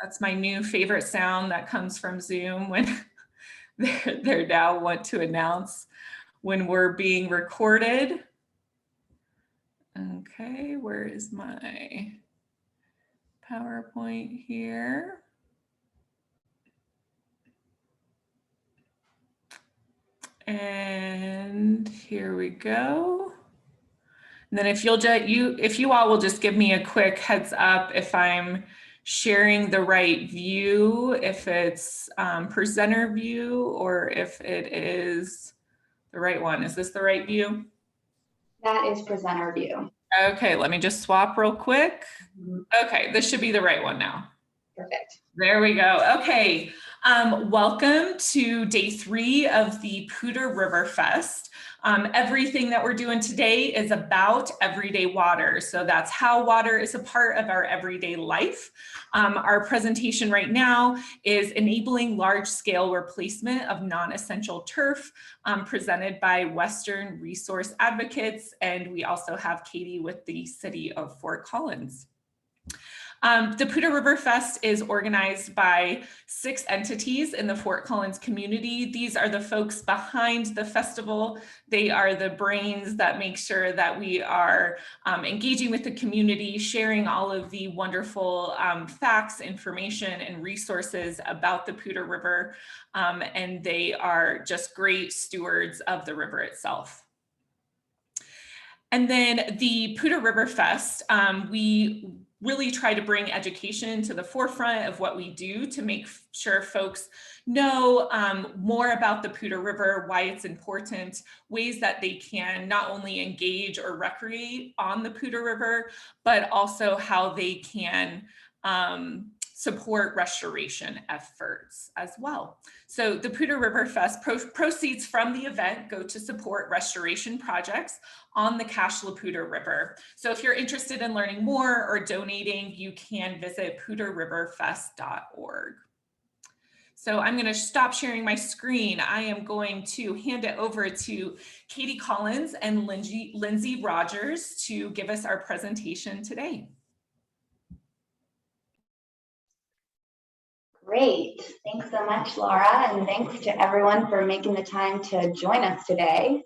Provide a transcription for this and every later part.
That's my new favorite sound that comes from Zoom when they're now want to announce when we're being recorded. Okay, where is my PowerPoint here? And here we go. And then if you all will just give me a quick heads up if I'm sharing the right view, if it's presenter view, or if it is the right one. Is this the right view? That is presenter view. Okay, let me just swap real quick. Okay, this should be the right one now. Perfect. There we go. Okay, welcome to day 3 of the Poudre River Fest. Everything that we're doing today is about everyday water. So that's how water is a part of our everyday life. Our presentation right now is enabling large-scale replacement of non-essential turf, presented by Western Resource Advocates. And we also have Katie with the City of Fort Collins. The Poudre River Fest is organized by 6 entities in the Fort Collins community. These are the folks behind the festival. They are the brains that make sure that we are engaging with the community, sharing all of the wonderful facts, information, and resources about the Poudre River. And they are just great stewards of the river itself. And then the Poudre River Fest, we really try to bring education to the forefront of what we do to make sure folks know more about the Poudre River, why it's important, ways that they can not only engage or recreate on the Poudre River, but also how they can support restoration efforts as well. So the Poudre River Fest proceeds from the event go to support restoration projects on the Cache la Poudre River. So if you're interested in learning more or donating, you can visit poudreriverfest.org. So I'm going to stop sharing my screen. I am going to hand it over to Katie Collins and Lindsay Rogers to give us our presentation today. Great. Thanks so much, Laura, and thanks to everyone for making the time to join us today.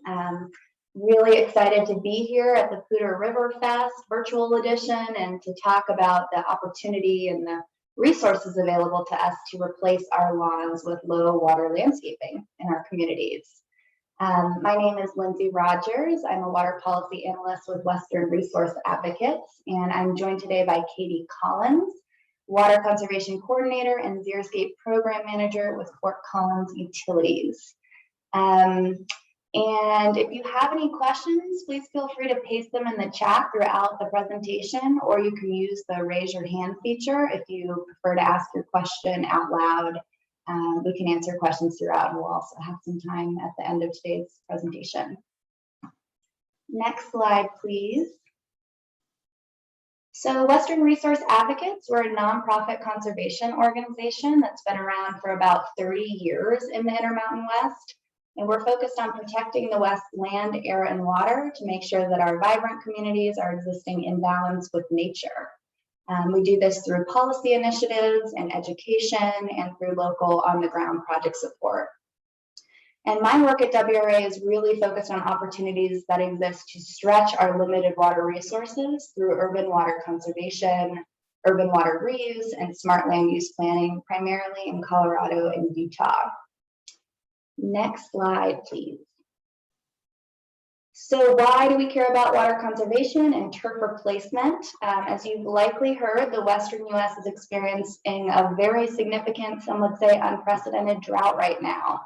Really excited to be here at the Poudre River Fest virtual edition and to talk about the opportunity and the resources available to us to replace our lawns with low water landscaping in our communities. My name is Lindsay Rogers. I'm a water policy analyst with Western Resource Advocates, and I'm joined today by Katie Collins, Water Conservation Coordinator and Xeriscape Program Manager with Fort Collins Utilities. And if you have any questions, please feel free to paste them in the chat throughout the presentation, or you can use the raise your hand feature if you prefer to ask your question out loud. We can answer questions throughout, and we'll also have some time at the end of today's presentation. Next slide, please. So Western Resource Advocates, we're a nonprofit conservation organization that's been around for about 30 years in the Intermountain West. And we're focused on protecting the West's land, air, and water to make sure that our vibrant communities are existing in balance with nature. We do this through policy initiatives and education and through local on-the-ground project support. And my work at WRA is really focused on opportunities that exist to stretch our limited water resources through urban water conservation, urban water reuse, and smart land use planning, primarily in Colorado and Utah. Next slide, please. So why do we care about water conservation and turf replacement? As you've likely heard, the Western US is experiencing a very significant, some would say unprecedented drought right now.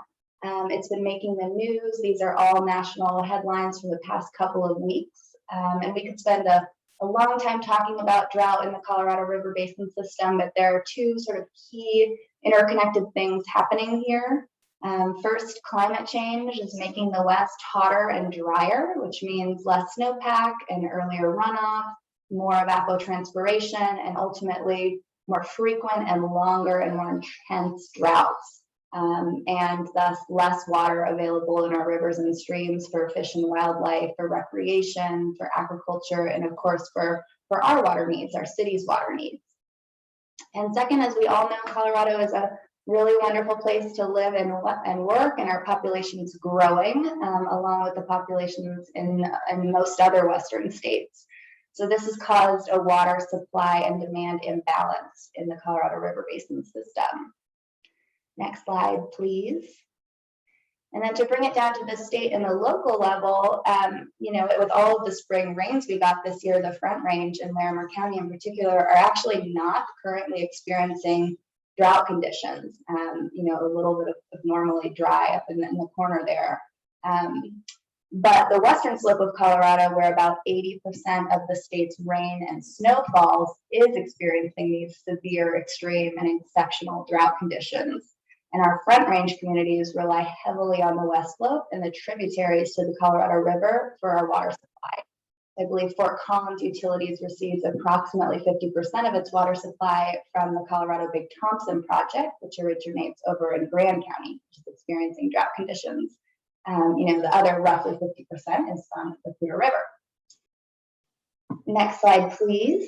It's been making the news. These are all national headlines for the past couple of weeks. And we could spend a long time talking about drought in the Colorado River Basin system, but there are 2 sort of key interconnected things happening here. First, climate change is making the West hotter and drier, which means less snowpack and earlier runoff, more evapotranspiration, and ultimately more frequent and longer and more intense droughts. And thus less water available in our rivers and streams for fish and wildlife, for recreation, for agriculture, and of course for our water needs, our city's water needs. And second, as we all know, Colorado is a really wonderful place to live and work, and our population is growing along with the populations in most other Western states. So this has caused a water supply and demand imbalance in the Colorado River Basin system. Next slide, please. And then to bring it down to the state and the local level, with all of the spring rains we got this year, the Front Range and Larimer County in particular are actually not currently experiencing drought conditions. A little bit of normally dry up in the corner there. But the western slope of Colorado, where about 80% of the state's rain and snow falls, is experiencing these severe, extreme, and exceptional drought conditions. And our Front Range communities rely heavily on the west slope and the tributaries to the Colorado River for our water supply. I believe Fort Collins Utilities receives approximately 50% of its water supply from the Colorado Big Thompson project, which originates over in Grand County, which is experiencing drought conditions. The other roughly 50% is from the Poudre River. Next slide, please.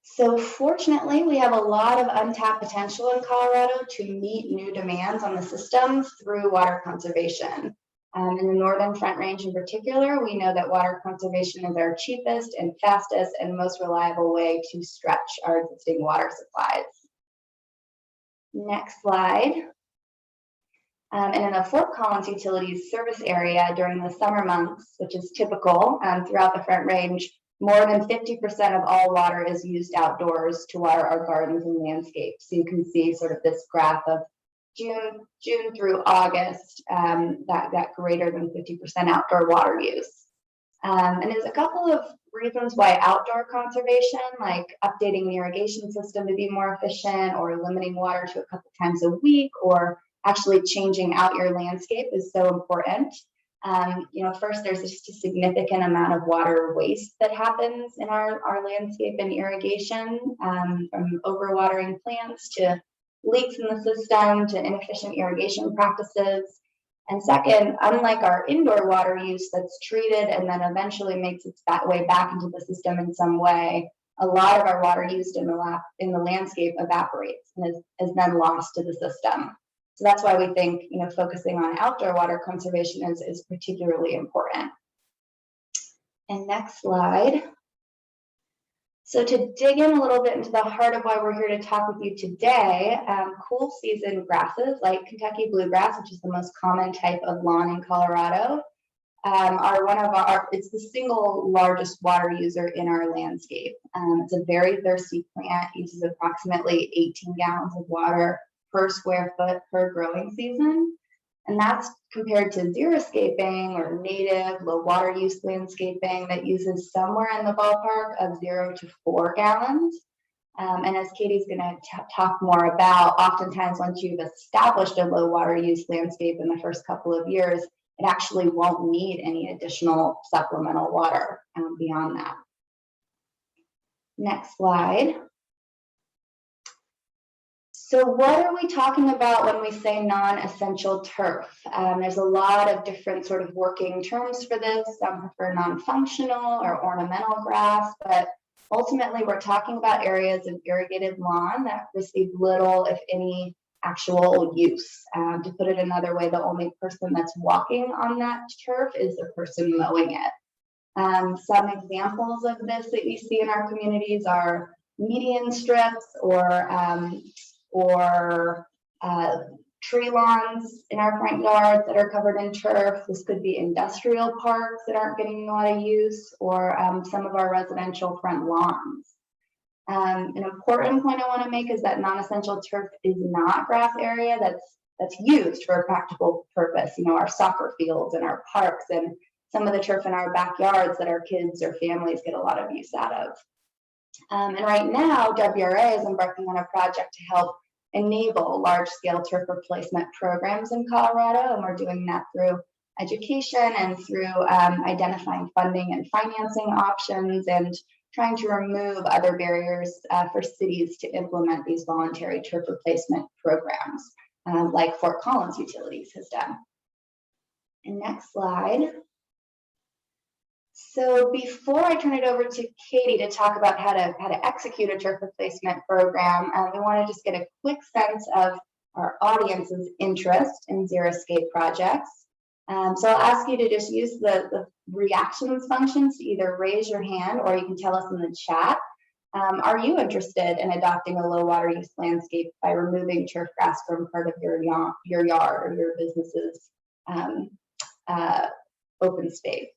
So fortunately, we have a lot of untapped potential in Colorado to meet new demands on the system through water conservation. In the Northern Front Range in particular, we know that water conservation is our cheapest and fastest and most reliable way to stretch our existing water supplies. Next slide. And in the Fort Collins Utilities service area during the summer months, which is typical throughout the Front Range, more than 50% of all water is used outdoors to water our gardens and landscapes. So you can see sort of this graph of June through August, that greater than 50% outdoor water use. And there's a couple of reasons why outdoor conservation, like updating the irrigation system to be more efficient, or limiting water to a couple times a week, or actually changing out your landscape, is so important. First, there's just a significant amount of water waste that happens in our landscape and irrigation, from overwatering plants to leaks in the system to inefficient irrigation practices. And second, unlike our indoor water use that's treated and then eventually makes its way back into the system in some way, a lot of our water used in the landscape evaporates and is then lost to the system. So that's why we think, focusing on outdoor water conservation is particularly important. And next slide. So to dig in a little bit into the heart of why we're here to talk with you today, cool season grasses like Kentucky bluegrass, which is the most common type of lawn in Colorado, it's the single largest water user in our landscape. It's a very thirsty plant, uses approximately 18 gallons of water per square foot per growing season. And that's compared to xeriscaping or native low water use landscaping that uses somewhere in the ballpark of 0 to 4 gallons. And as Katie's going to talk more about, oftentimes once you've established a low water use landscape in the first couple of years, it actually won't need any additional supplemental water beyond that. Next slide. So what are we talking about when we say non-essential turf? There's a lot of different sort of working terms for this. Some prefer non-functional or ornamental grass, but ultimately we're talking about areas of irrigated lawn that receive little, if any, actual use. To put it another way, the only person that's walking on that turf is the person mowing it. Some examples of this that you see in our communities are median strips or tree lawns in our front yards that are covered in turf. This could be industrial parks that aren't getting a lot of use, or some of our residential front lawns. An important point I want to make is that non-essential turf is not grass area that's used for a practical purpose. Our soccer fields and our parks and some of the turf in our backyards that our kids or families get a lot of use out of. And right now, WRA is embarking on a project to help enable large-scale turf replacement programs in Colorado, and we're doing that through education and through identifying funding and financing options and trying to remove other barriers for cities to implement these voluntary turf replacement programs, like Fort Collins Utilities has done. And next slide. So before I turn it over to Katie to talk about how to execute a turf replacement program, we want to just get a quick sense of our audience's interest in Xeriscape projects. So I'll ask you to just use the reactions functions to either raise your hand or you can tell us in the chat. Are you interested in adopting a low water use landscape by removing turf grass from part of your yard or your business's open space?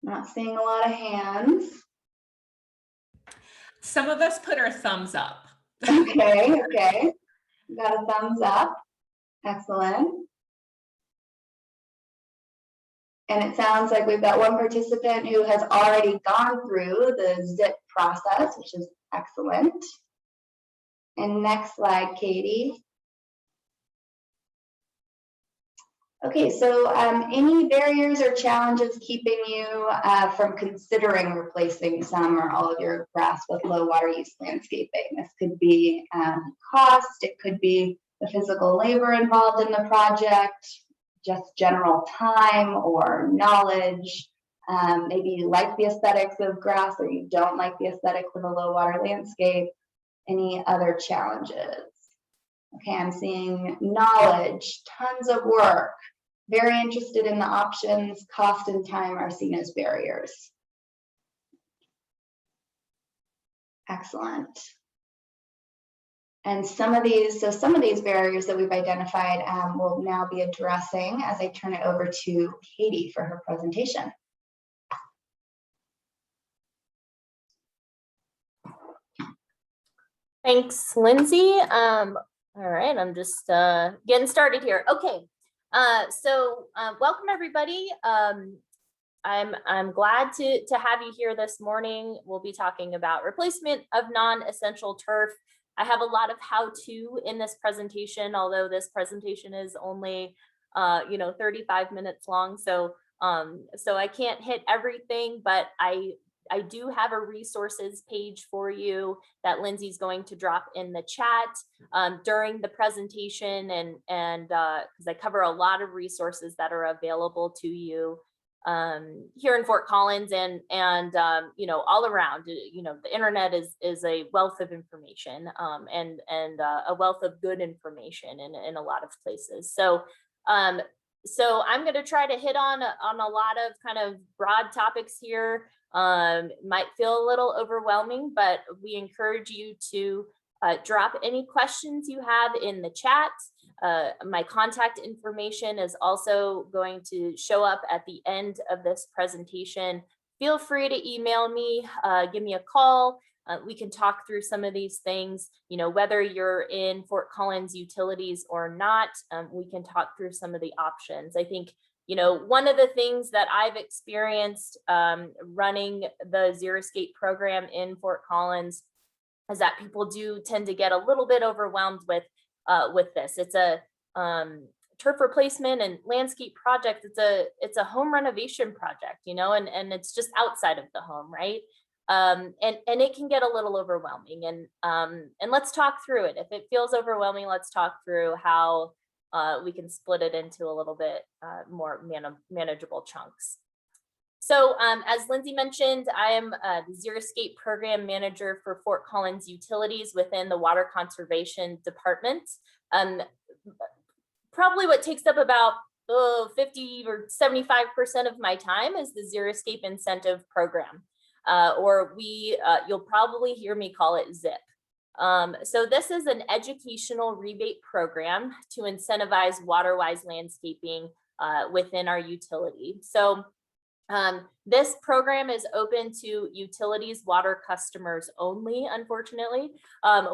Not seeing a lot of hands. Some of us put our thumbs up. Okay, okay. Got a thumbs up. Excellent. And it sounds like we've got one participant who has already gone through the zip process, which is excellent. And next slide, Katie. Okay, so any barriers or challenges keeping you from considering replacing some or all of your grass with low water use landscaping? This could be cost, it could be the physical labor involved in the project, just general time or knowledge. Maybe you like the aesthetics of grass or you don't like the aesthetics of a low water landscape. Any other challenges? Okay, I'm seeing knowledge, tons of work. Very interested in the options, cost and time are seen as barriers. Excellent. And some of these barriers that we've identified we'll now be addressing as I turn it over to Katie for her presentation. Thanks, Lindsay. All right, I'm just getting started here. Okay, so welcome everybody. I'm glad to have you here this morning. We'll be talking about replacement of non-essential turf. I have a lot of how-to in this presentation, although this presentation is only 35 minutes long, so I can't hit everything, but I do have a resources page for you that Lindsay's going to drop in the chat during the presentation, and because I cover a lot of resources that are available to you here in Fort Collins and all around. The internet is a wealth of information and a wealth of good information in a lot of places. So I'm going to try to hit on a lot of kind of broad topics here. Might feel a little overwhelming, but we encourage you to drop any questions you have in the chat. My contact information is also going to show up at the end of this presentation. Feel free to email me, give me a call. We can talk through some of these things, whether you're in Fort Collins utilities or not, we can talk through some of the options. I think, one of the things that I've experienced running the Xeriscape program in Fort Collins is that people do tend to get a little bit overwhelmed with this. It's a turf replacement and landscape project. It's a home renovation project, and it's just outside of the home, right? And it can get a little overwhelming, and let's talk through it. If it feels overwhelming, let's talk through how we can split it into a little bit more manageable chunks. So as Lindsay mentioned, I am the Xeriscape program manager for Fort Collins Utilities within the Water Conservation Department. Probably what takes up about 50 or 75% of my time is the Xeriscape incentive program, or you'll probably hear me call it ZIP. So this is an educational rebate program to incentivize water-wise landscaping within our utility. So this program is open to utilities water customers only, unfortunately.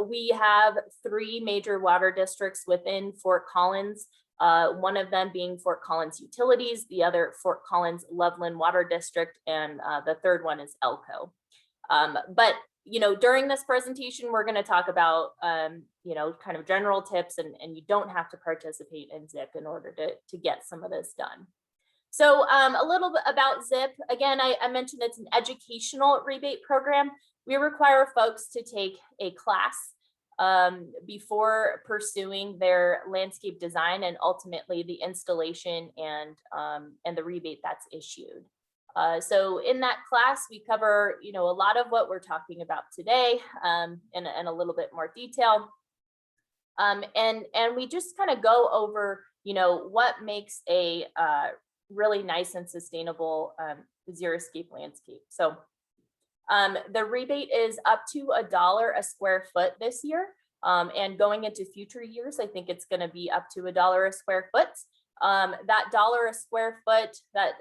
We have 3 major water districts within Fort Collins, one of them being Fort Collins Utilities, the other Fort Collins Loveland Water District, and the third one is Elko. But during this presentation, we're going to talk about, kind of general tips, and you don't have to participate in ZIP in order to get some of this done. So a little bit about ZIP. Again, I mentioned it's an educational rebate program. We require folks to take a class before pursuing their landscape design and ultimately the installation and the rebate that's issued. So in that class, we cover, a lot of what we're talking about today in a little bit more detail. And we just kind of go over, what makes a really nice and sustainable xeriscape landscape. So the rebate is up to $1 a square foot this year. And going into future years, I think it's going to be up to $1 a square foot. That $1 a square foot that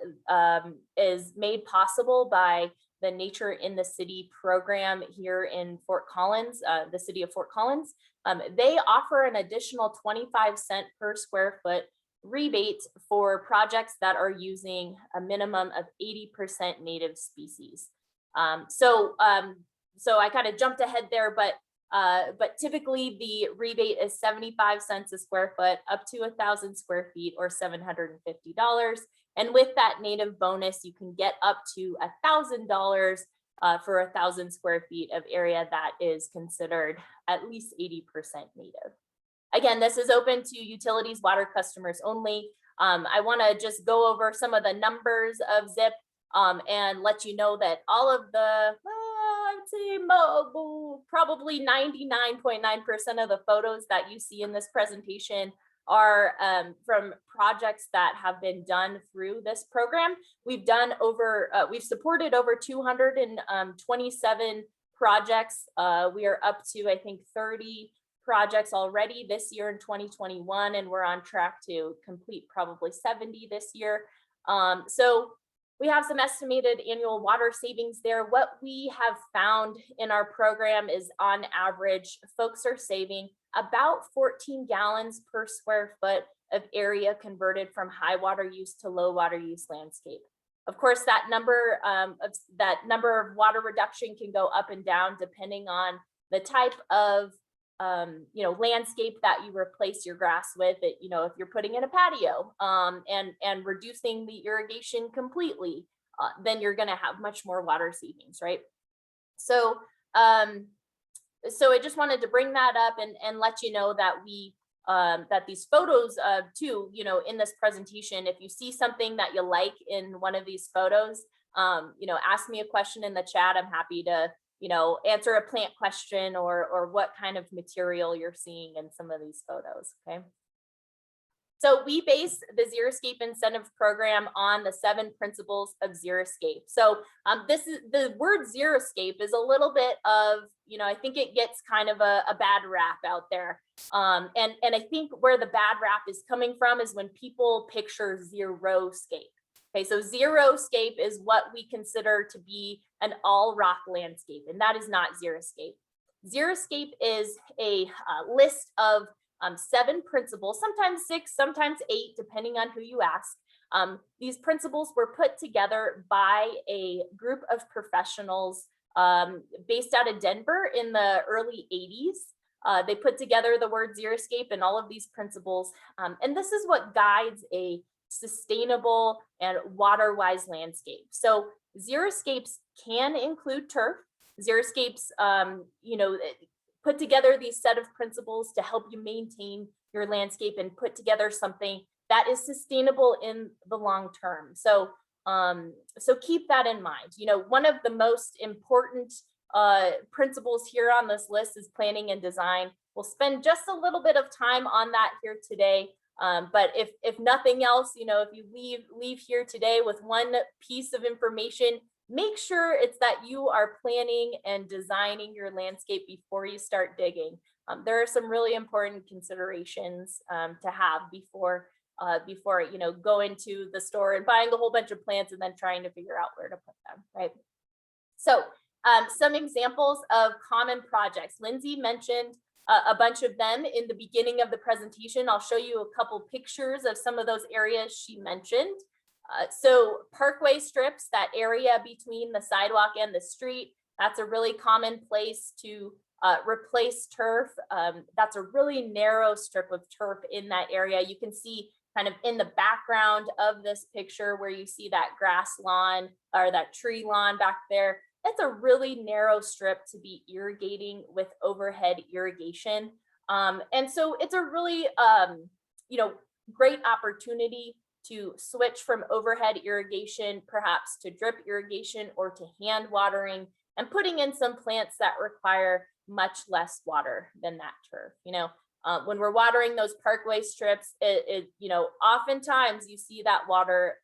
is made possible by the Nature in the City program here in Fort Collins, the city of Fort Collins. They offer an additional 25-cent per square foot rebate for projects that are using a minimum of 80% native species. So I kind of jumped ahead there, but typically the rebate is 75 cents a square foot up to 1,000 square feet or $750. And with that native bonus, you can get up to $1,000 for 1,000 square feet of area that is considered at least 80% native. Again, this is open to utilities water customers only. I want to just go over some of the numbers of ZIP and let you know that all of the, I would say probably 99.9% of the photos that you see in this presentation are from projects that have been done through this program. We've supported over 227 projects. We are up to, I think, 30 projects already this year in 2021, and we're on track to complete probably 70 this year. So we have some estimated annual water savings there. What we have found in our program is on average, folks are saving about 14 gallons per square foot of area converted from high water use to low water use landscape. Of course, that number of water reduction can go up and down depending on the type of landscape that you replace your grass with. If you're putting in a patio and reducing the irrigation completely, then you're going to have much more water savings, right? So I just wanted to bring that up and let you know that that these photos too, in this presentation, if you see something that you like in one of these photos, ask me a question in the chat. I'm happy to answer a plant question or what kind of material you're seeing in some of these photos, okay? So we base the Xeriscape incentive program on the 7 principles of Xeriscape. So this is the word Xeriscape is a little bit of, I think it gets kind of a bad rap out there. And I think where the bad rap is coming from is when people picture xeroscape. Okay, so xeroscape is what we consider to be an all rock landscape, and that is not Xeriscape. Xeriscape is a list of 7 principles, sometimes 6, sometimes 8, depending on who you ask. These principles were put together by a group of professionals based out of Denver in the early 80s. They put together the word Xeriscape and all of these principles, and this is what guides a sustainable and water-wise landscape. So xeriscapes can include turf. Xeriscapes, put together these set of principles to help you maintain your landscape and put together something that is sustainable in the long term. So, so keep that in mind. One of the most important principles here on this list is planning and design. We'll spend just a little bit of time on that here today. But if nothing else, if you leave here today with one piece of information, make sure it's that you are planning and designing your landscape before you start digging. There are some really important considerations to have before going to the store and buying a whole bunch of plants and then trying to figure out where to put them, right? So some examples of common projects. Lindsay mentioned a bunch of them in the beginning of the presentation. I'll show you a couple pictures of some of those areas she mentioned. So parkway strips, that area between the sidewalk and the street, that's a really common place to replace turf. That's a really narrow strip of turf in that area. You can see kind of in the background of this picture where you see that grass lawn or that tree lawn back there. it's a really narrow strip to be irrigating with overhead irrigation. And so it's a really, you know, great opportunity to switch from overhead irrigation, perhaps to drip irrigation or to hand watering, and putting in some plants that require much less water than that turf. When we're watering those parkway strips, oftentimes you see that water,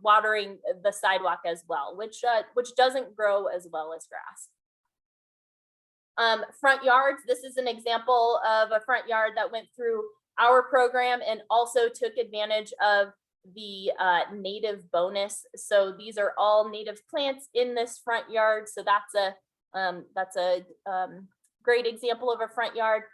watering the sidewalk as well, which doesn't grow as well as grass. Front yards, this is an example of a front yard that went through our program and also took advantage of the native bonus. So these are all native plants in this front yard. So that's a great example of a front yard.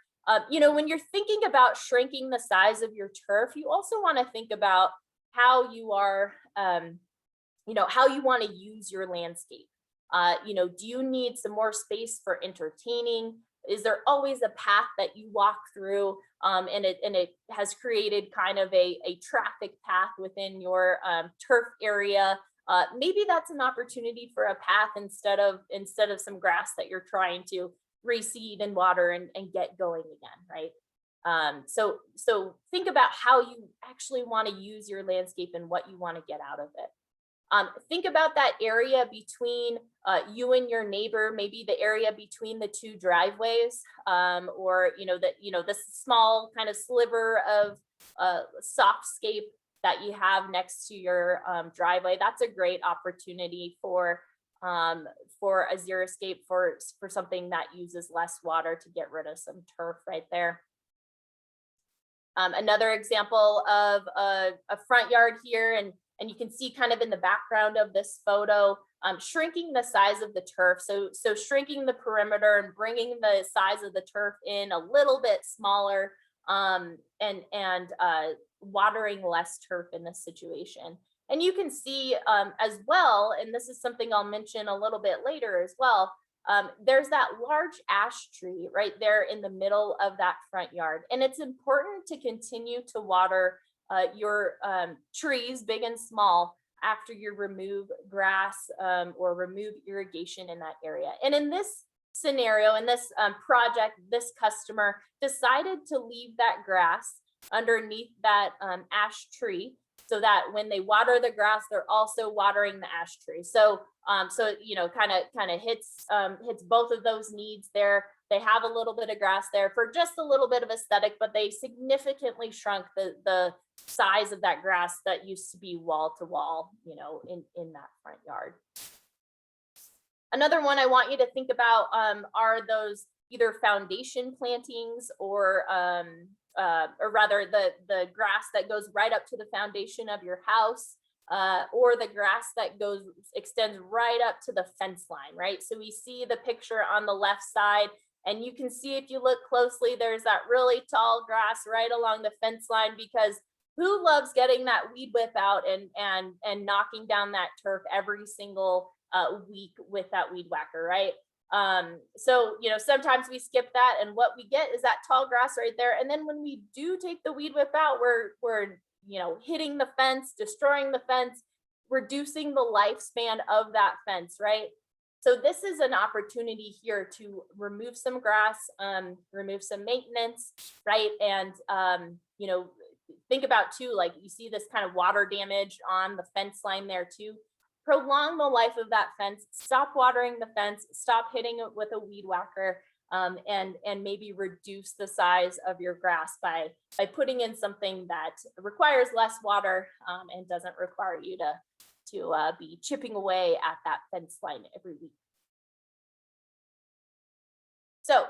When you're thinking about shrinking the size of your turf, you also want to think about how you are, how you want to use your landscape. Do you need some more space for entertaining? Is there always a path that you walk through, and it has created kind of a traffic path within your turf area? Maybe that's an opportunity for a path instead of some grass that you're trying to reseed and water and get going again, right? So think about how you actually want to use your landscape and what you want to get out of it. Think about that area between you and your neighbor, maybe the area between the two driveways, or this small kind of sliver of softscape that you have next to your driveway. That's a great opportunity for a xeriscape, for something that uses less water, to get rid of some turf right there. Another example of a front yard here, and you can see kind of in the background of this photo, shrinking the size of the turf. So shrinking the perimeter and bringing the size of the turf in a little bit smaller, and watering less turf in this situation. And you can see as well, and this is something I'll mention a little bit later as well, there's that large ash tree right there in the middle of that front yard. And it's important to continue to water your trees, big and small, after you remove grass or remove irrigation in that area. And in this scenario, in this project, this customer decided to leave that grass underneath that ash tree, so that when they water the grass, they're also watering the ash tree. So kind of hits both of those needs there. They have a little bit of grass there for just a little bit of aesthetic, but they significantly shrunk the size of that grass that used to be wall to wall, in that front yard. Another one I want you to think about are those either foundation plantings or rather the grass that goes right up to the foundation of your house, or the grass that extends right up to the fence line, right? So we see the picture on the left side, and you can see, if you look closely, there's that really tall grass right along the fence line, because who loves getting that weed whip out and knocking down that turf every single week with that weed whacker, right? So sometimes we skip that, and what we get is that tall grass right there. And then when we do take the weed whip out, we're hitting the fence, destroying the fence, reducing the lifespan of that fence, right? So this is an opportunity here to remove some grass, remove some maintenance, right? And think about too, like you see this kind of water damage on the fence line there too. Prolong the life of that fence, stop watering the fence, stop hitting it with a weed whacker, and maybe reduce the size of your grass by putting in something that requires less water, and doesn't require you to be chipping away at that fence line every week. So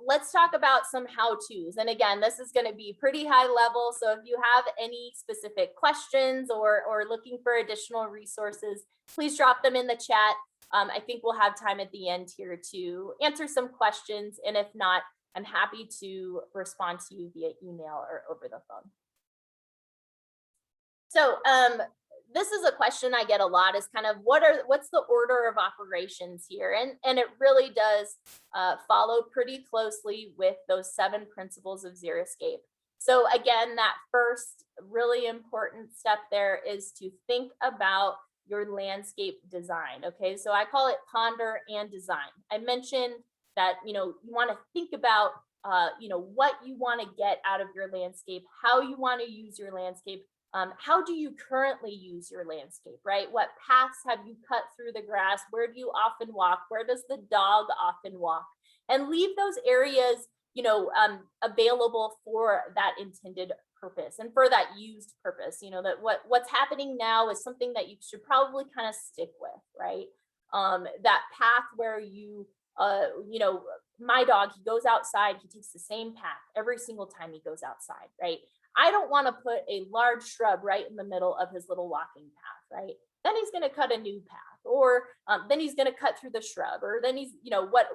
let's talk about some how-tos. And again, this is going to be pretty high level. So if you have any specific questions or looking for additional resources, please drop them in the chat. I think we'll have time at the end here to answer some questions. And if not, I'm happy to respond to you via email or over the phone. So this is a question I get a lot, is kind of what's the order of operations here? And it really does follow pretty closely with those 7 principles of Xeriscape. So again, that first really important step there is to think about your landscape design. Okay, so I call it ponder and design. I mentioned that, you want to think about, what you want to get out of your landscape, how you want to use your landscape. How do you currently use your landscape, right? What paths have you cut through the grass? Where do you often walk? Where does the dog often walk? And leave those areas, available for that intended purpose and for that used purpose. That what's happening now is something that you should probably kind of stick with, right? That path where my dog, he goes outside, he takes the same path every single time he goes outside, right? I don't want to put a large shrub right in the middle of his little walking path, right? Then he's going to cut a new path, or then he's going to cut through the shrub, or then he's,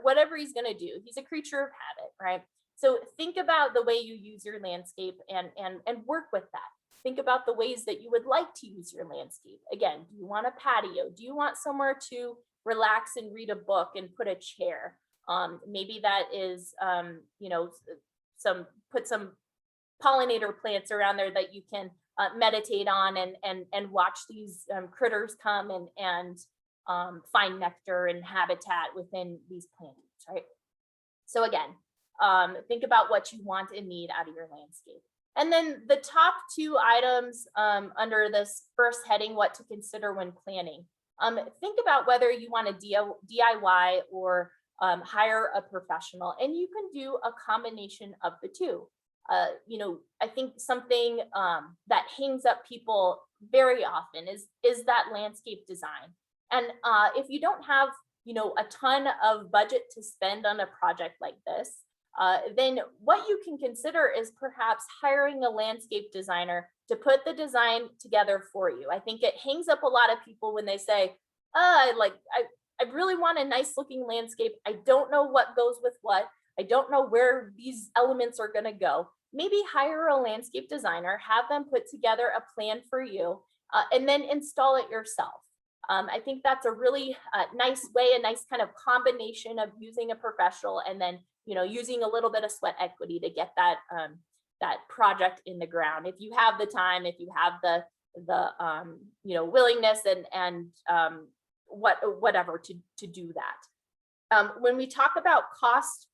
whatever he's going to do. He's a creature of habit, right? So think about the way you use your landscape and work with that. Think about the ways that you would like to use your landscape. Again, do you want a patio? Do you want somewhere to relax and read a book and put a chair? Maybe that is, put some pollinator plants around there that you can meditate on and watch these critters come and find nectar and habitat within these plants, right? So again, think about what you want and need out of your landscape. And then the top two items under this first heading, what to consider when planning. Think about whether you want to DIY or hire a professional, and you can do a combination of the two. I think something that hangs up people very often is that landscape design. And if you don't have, a ton of budget to spend on a project like this, then what you can consider is perhaps hiring a landscape designer to put the design together for you. I think it hangs up a lot of people when they say, I really want a nice looking landscape. I don't know what goes with what. I don't know where these elements are going to go. Maybe hire a landscape designer, have them put together a plan for you, and then install it yourself. I think that's a really nice way, a nice kind of combination of using a professional and then, using a little bit of sweat equity to get that project in the ground. If you have the time, if you have the willingness and whatever to do that. When we talk about cost,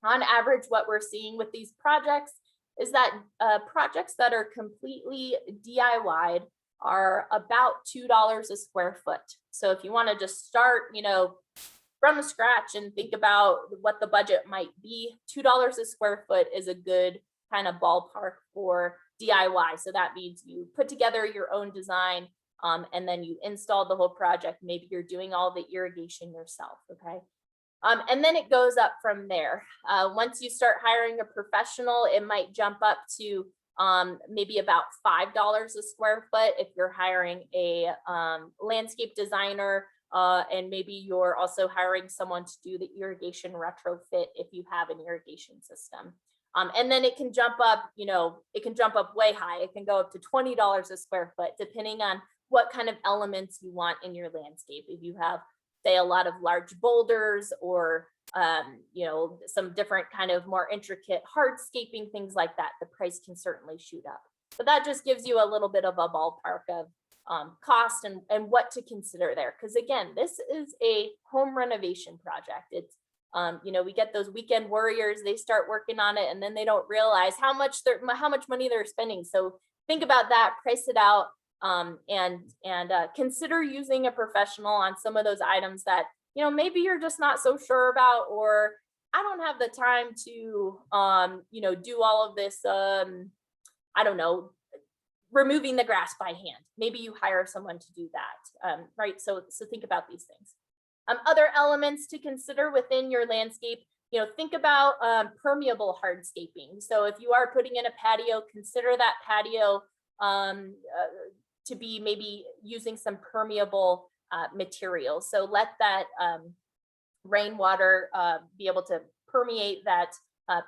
on average, what we're seeing with these projects is that projects that are completely DIY'd are about $2 a square foot. So if you want to just start, from scratch and think about what the budget might be, $2 a square foot is a good kind of ballpark for DIY. So that means you put together your own design and then you install the whole project. Maybe you're doing all the irrigation yourself, okay? And then it goes up from there. Once you start hiring a professional, it might jump up to maybe about $5 a square foot if you're hiring a landscape designer, and maybe you're also hiring someone to do the irrigation retrofit if you have an irrigation system. And then it can jump up, it can jump up way high. It can go up to $20 a square foot, depending on what kind of elements you want in your landscape. If you have, say, a lot of large boulders or, some different kind of more intricate hardscaping, things like that, the price can certainly shoot up. But that just gives you a little bit of a ballpark of cost and what to consider there. Because again, this is a home renovation project. It's, we get those weekend warriors, they start working on it and then they don't realize how much money they're spending. So think about that, price it out. And consider using a professional on some of those items that, maybe you're just not so sure about, or I don't have the time to, do all of this, I don't know, removing the grass by hand. Maybe you hire someone to do that, right? So think about these things. Other elements to consider within your landscape, think about permeable hardscaping. So if you are putting in a patio, consider that patio to be maybe using some permeable materials. So let that rainwater be able to permeate that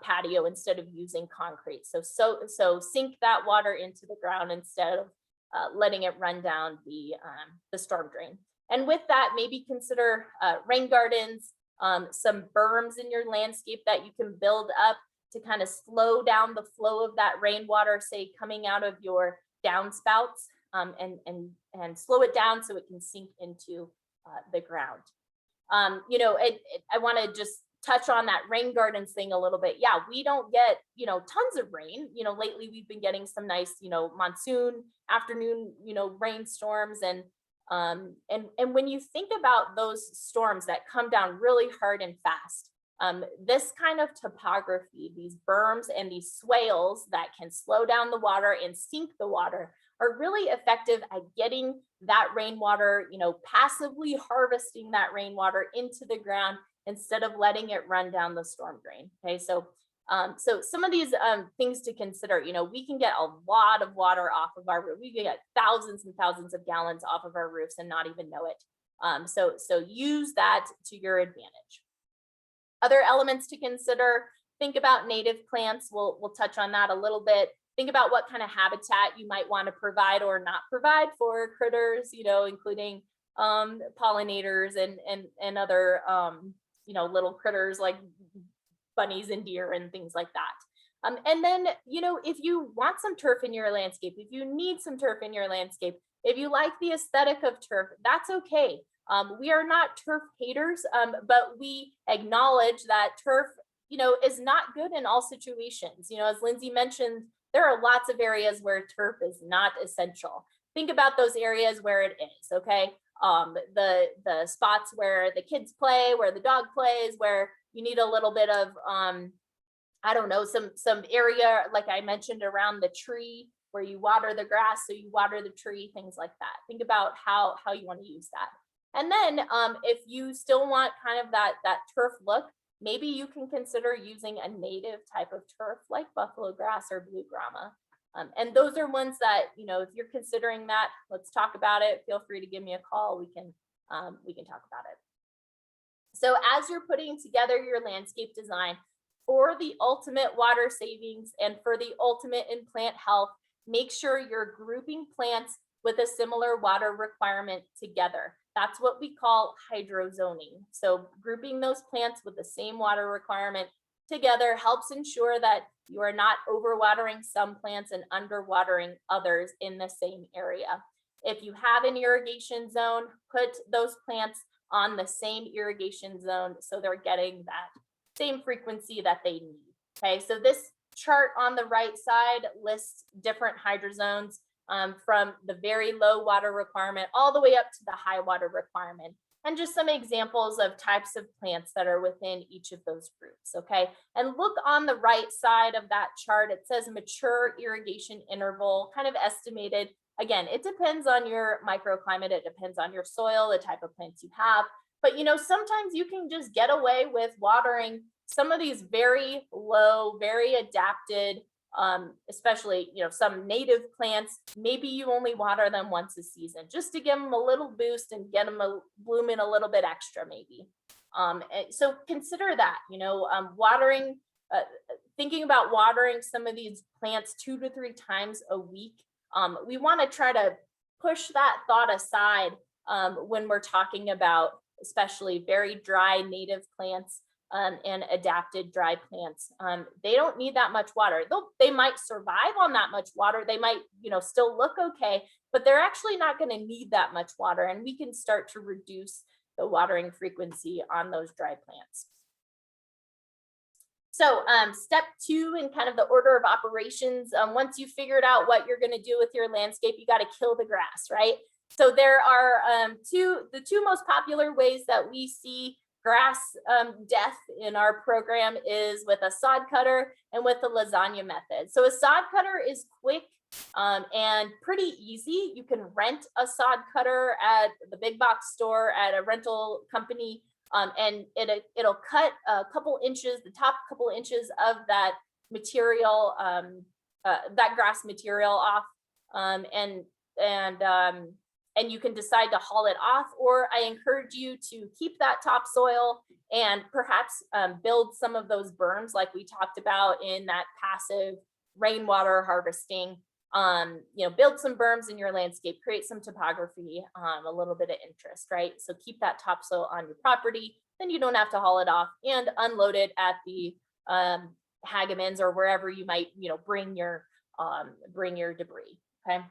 patio instead of using concrete. So sink that water into the ground instead of letting it run down the storm drain. And with that, maybe consider rain gardens, some berms in your landscape that you can build up to kind of slow down the flow of that rainwater, say coming out of your downspouts. and slow it down so it can sink into the ground. I want to just touch on that rain gardens thing a little bit. Yeah, we don't get, tons of rain. Lately we've been getting some nice, monsoon afternoon, rainstorms. And when you think about those storms that come down really hard and fast, this kind of topography, these berms and these swales that can slow down the water and sink the water are really effective at getting that rainwater, passively harvesting that rainwater into the ground instead of letting it run down the storm drain. Okay, so some of these things to consider, we can get a lot of water off of our roof. We can get thousands and thousands of gallons off of our roofs and not even know it. So use that to your advantage. Other elements to consider, think about native plants. We'll touch on that a little bit. Think about what kind of habitat you might want to provide or not provide for critters, including pollinators and other little critters like bunnies and deer and things like that. And then, if you want some turf in your landscape, if you need some turf in your landscape, if you like the aesthetic of turf, that's okay. We are not turf haters, but we acknowledge that turf, is not good in all situations. As Lindsay mentioned, there are lots of areas where turf is not essential. Think about those areas where it is, okay? The spots where the kids play, where the dog plays, where you need a little bit of, I don't know, some area, like I mentioned, around the tree where you water the grass, so you water the tree, things like that. Think about how you want to use that. And then if you still want kind of that turf look, maybe you can consider using a native type of turf like buffalo grass or blue grama. And those are ones that, if you're considering that, let's talk about it. Feel free to give me a call. We can talk about it. So as you're putting together your landscape design for the ultimate water savings and for the ultimate in plant health, make sure you're grouping plants with a similar water requirement together. That's what we call hydrozoning. So grouping those plants with the same water requirement together helps ensure that you are not overwatering some plants and underwatering others in the same area. If you have an irrigation zone, put those plants on the same irrigation zone so they're getting that same frequency that they need. Okay, so this chart on the right side lists different hydrozones from the very low water requirement all the way up to the high water requirement, and just some examples of types of plants that are within each of those groups. Okay, and look on the right side of that chart. It says mature irrigation interval, kind of estimated. Again, it depends on your microclimate, it depends on your soil, the type of plants you have, but sometimes you can just get away with watering some of these very low, very adapted, especially some native plants. Maybe you only water them once a season just to give them a little boost and get them blooming a little bit extra maybe. So consider that, watering, thinking about watering some of these plants 2 to 3 times a week. We want to try to push that thought aside when we're talking about especially very dry native plants and adapted dry plants. They don't need that much water. They might survive on that much water. They might, still look okay, but they're actually not going to need that much water. And we can start to reduce the watering frequency on those dry plants. So step 2 in kind of the order of operations, once you figured out what you're going to do with your landscape, you got to kill the grass, right? So there are the two most popular ways that we see grass death in our program is with a sod cutter and with the lasagna method. So a sod cutter is quick and pretty easy. You can rent a sod cutter at the big box store, at a rental company, and it'll cut a couple inches, the top couple inches of that material, that grass material off, and you can decide to haul it off, or I encourage you to keep that topsoil and perhaps build some of those berms like we talked about in that passive rainwater harvesting. Build some berms in your landscape, create some topography, a little bit of interest, right? So keep that topsoil on your property, then you don't have to haul it off and unload it at the Hagemans or wherever you might, bring your debris, okay?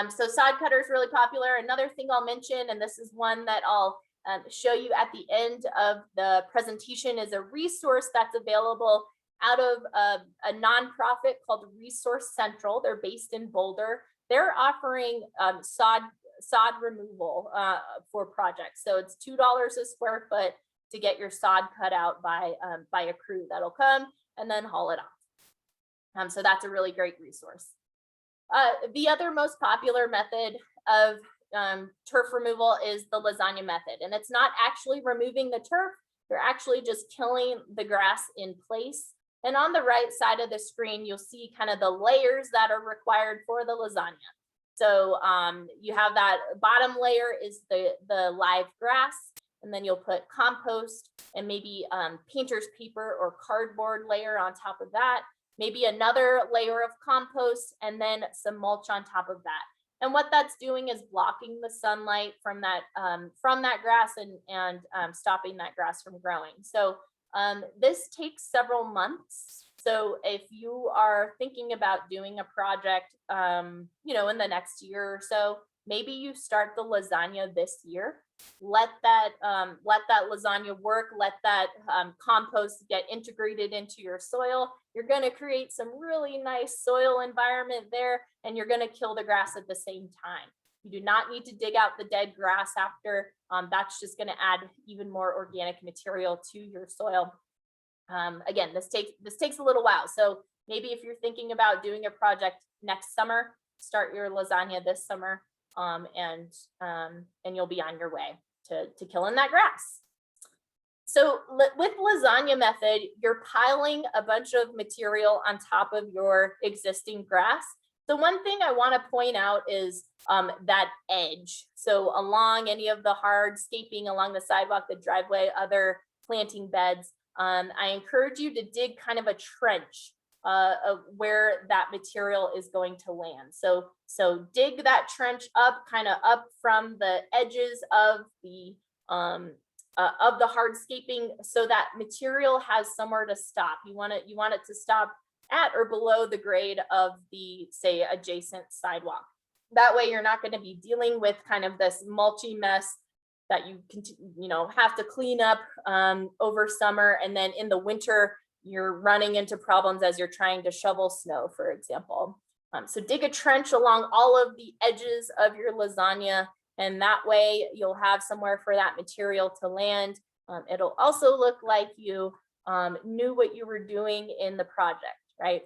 So sod cutter is really popular. Another thing I'll mention, and this is one that I'll show you at the end of the presentation, is a resource that's available out of a nonprofit called Resource Central. They're based in Boulder. They're offering sod removal for projects. So it's $2 a square foot to get your sod cut out by a crew that'll come and then haul it off. So that's a really great resource. The other most popular method of turf removal is the lasagna method. And it's not actually removing the turf, you're actually just killing the grass in place. And on the right side of the screen, you'll see kind of the layers that are required for the lasagna. So you have that bottom layer is the live grass, and then you'll put compost and maybe painter's paper or cardboard layer on top of that. Maybe another layer of compost, and then some mulch on top of that. And what that's doing is blocking the sunlight from that grass and stopping that grass from growing. So this takes several months. So if you are thinking about doing a project, in the next year or so, maybe you start the lasagna this year. Let that lasagna work. Let that compost get integrated into your soil. You're going to create some really nice soil environment there, and you're going to kill the grass at the same time. You do not need to dig out the dead grass after. That's just going to add even more organic material to your soil. Again, this takes a little while. So maybe if you're thinking about doing a project next summer, start your lasagna this summer. And you'll be on your way to killing that grass. So with lasagna method, you're piling a bunch of material on top of your existing grass. The one thing I want to point out is that edge. So along any of the hardscaping, along the sidewalk, the driveway, other planting beds, I encourage you to dig kind of a trench of where that material is going to land. So dig that trench up, kind of up from the edges of the hardscaping, so that material has somewhere to stop. You want it to stop at or below the grade of the, say, adjacent sidewalk. That way, you're not going to be dealing with kind of this mulchy mess that you have to clean up over summer, and then in the winter you're running into problems as you're trying to shovel snow, for example. So dig a trench along all of the edges of your lasagna, and that way you'll have somewhere for that material to land. It'll also look like you knew what you were doing in the project, right?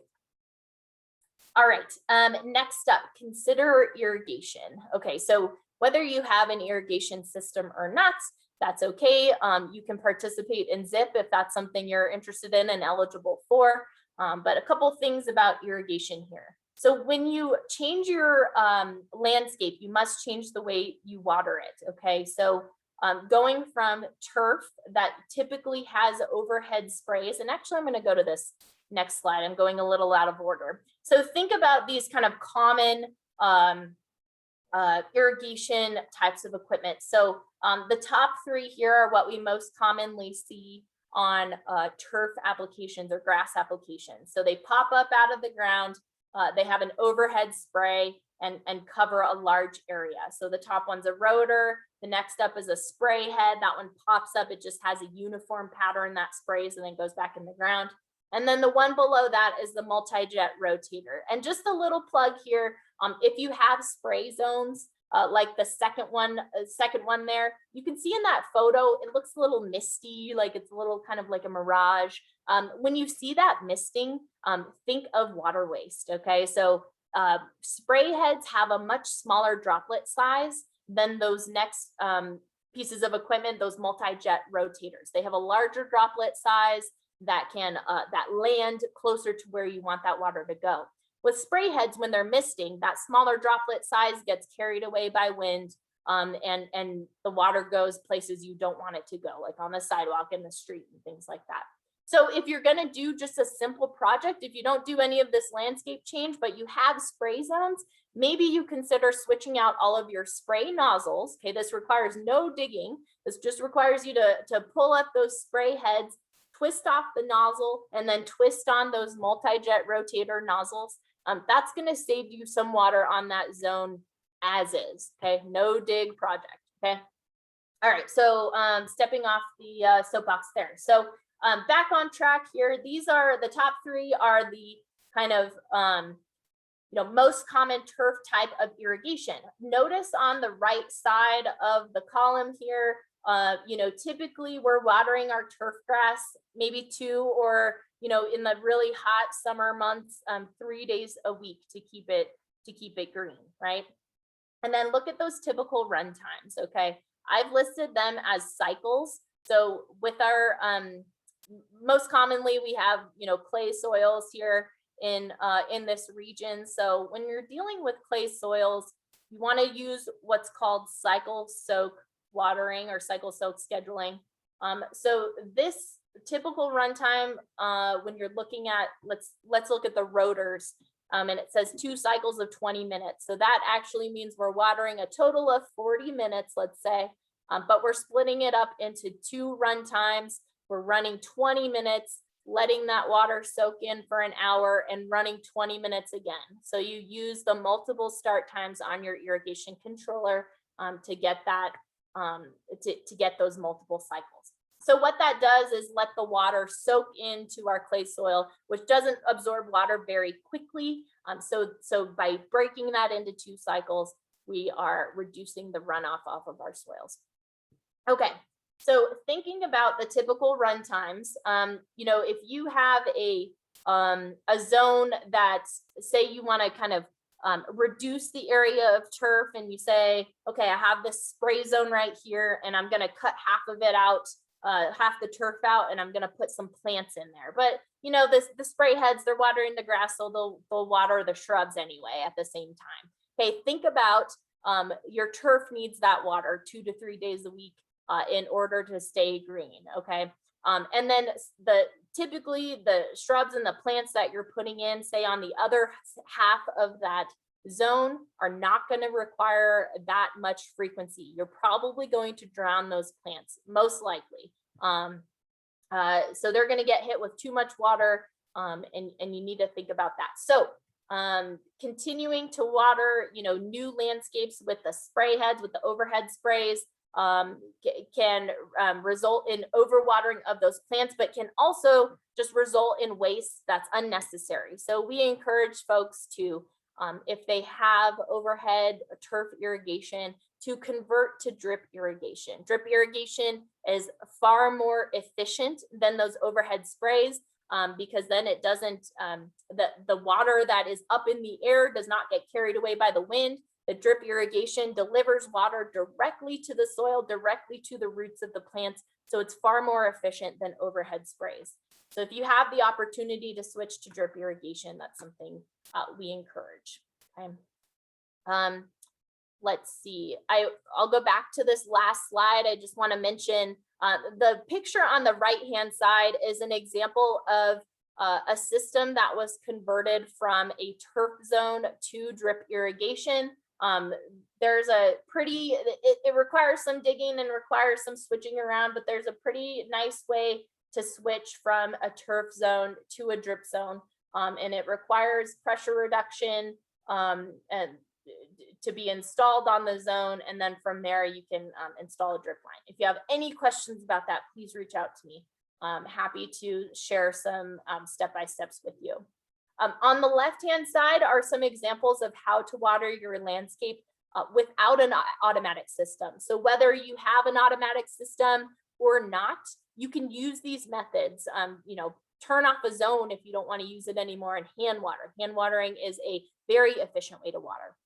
All right, next up, consider irrigation. Okay, so whether you have an irrigation system or not, that's okay. You can participate in ZIP if that's something you're interested in and eligible for. But a couple things about irrigation here. So when you change your landscape, you must change the way you water it, okay? So going from turf that typically has overhead sprays, and actually I'm gonna go to this next slide. I'm going a little out of order. So think about these kind of common irrigation types of equipment. So the top three here are what we most commonly see on turf applications or grass applications. So they pop up out of the ground, they have an overhead spray and cover a large area. So the top one's a rotor, the next up is a spray head, that one pops up, it just has a uniform pattern that sprays and then goes back in the ground. And then the one below that is the multi-jet rotator. And just a little plug here, if you have spray zones, like the second one there, you can see in that photo, it looks a little misty, like it's a little kind of like a mirage. When you see that misting, think of water waste, okay? So spray heads have a much smaller droplet size than those next pieces of equipment, those multi-jet rotators. They have a larger droplet size that can that land closer to where you want that water to go. With spray heads, when they're misting, that smaller droplet size gets carried away by wind, and the water goes places you don't want it to go, like on the sidewalk, in the street, and things like that. So if you're gonna do just a simple project, if you don't do any of this landscape change, but you have spray zones, maybe you consider switching out all of your spray nozzles. Okay, this requires no digging. This just requires you to pull up those spray heads, twist off the nozzle, and then twist on those multi-jet rotator nozzles. That's going to save you some water on that zone as is, okay? No dig project, okay? All right, so stepping off the soapbox there. So back on track here, these are the top three are the kind of most common turf type of irrigation. Notice on the right side of the column here, typically we're watering our turf grass maybe 2 or, in the really hot summer months, 3 days a week to keep it green, right? And then look at those typical run times, okay? I've listed them as cycles. So with our, most commonly we have, clay soils here in this region. So when you're dealing with clay soils, you want to use what's called cycle soak watering or cycle soak scheduling. So this typical runtime, when you're looking at, let's look at the rotors, and it says 2 cycles of 20 minutes. So that actually means we're watering a total of 40 minutes, let's say, but we're splitting it up into 2 run times. We're running 20 minutes, letting that water soak in for an hour and running 20 minutes again. So you use the multiple start times on your irrigation controller to get that, to get those multiple cycles. So what that does is let the water soak into our clay soil, which doesn't absorb water very quickly. So by breaking that into 2 cycles, we are reducing the runoff off of our soils. Okay, so thinking about the typical run times, if you have a zone that, say you want to kind of reduce the area of turf, and you say, okay, I have this spray zone right here, and I'm going to cut half of it out, half the turf out, and I'm going to put some plants in there. But the spray heads, they're watering the grass, so they'll water the shrubs anyway at the same time. Okay, think about your turf needs that water 2 to 3 days a week in order to stay green. Okay, and then typically the shrubs and the plants that you're putting in, say on the other half of that zone, are not going to require that much frequency. You're probably going to drown those plants, most likely. So they're going to get hit with too much water, and you need to think about that. So continuing to water, new landscapes with the spray heads, with the overhead sprays, can result in overwatering of those plants, but can also just result in waste that's unnecessary. So we encourage folks to, if they have overhead turf irrigation, to convert to drip irrigation. Drip irrigation is far more efficient than those overhead sprays, because then it doesn't, the water that is up in the air does not get carried away by the wind. The drip irrigation delivers water directly to the soil, directly to the roots of the plants. So it's far more efficient than overhead sprays. So if you have the opportunity to switch to drip irrigation, that's something we encourage. Okay. Let's see, I'll go back to this last slide. I just want to mention the picture on the right-hand side is an example of a system that was converted from a turf zone to drip irrigation. There's a pretty, it requires some digging and requires some switching around, but there's a pretty nice way to switch from a turf zone to a drip zone. And it requires pressure reduction and to be installed on the zone. And then from there, you can install a drip line. If you have any questions about that, please reach out to me. I'm happy to share some step-by-steps with you. On the left-hand side are some examples of how to water your landscape without an automatic system. So whether you have an automatic system or not, you can use these methods. Turn off a zone if you don't want to use it anymore and hand water. Hand watering is a very efficient way to water.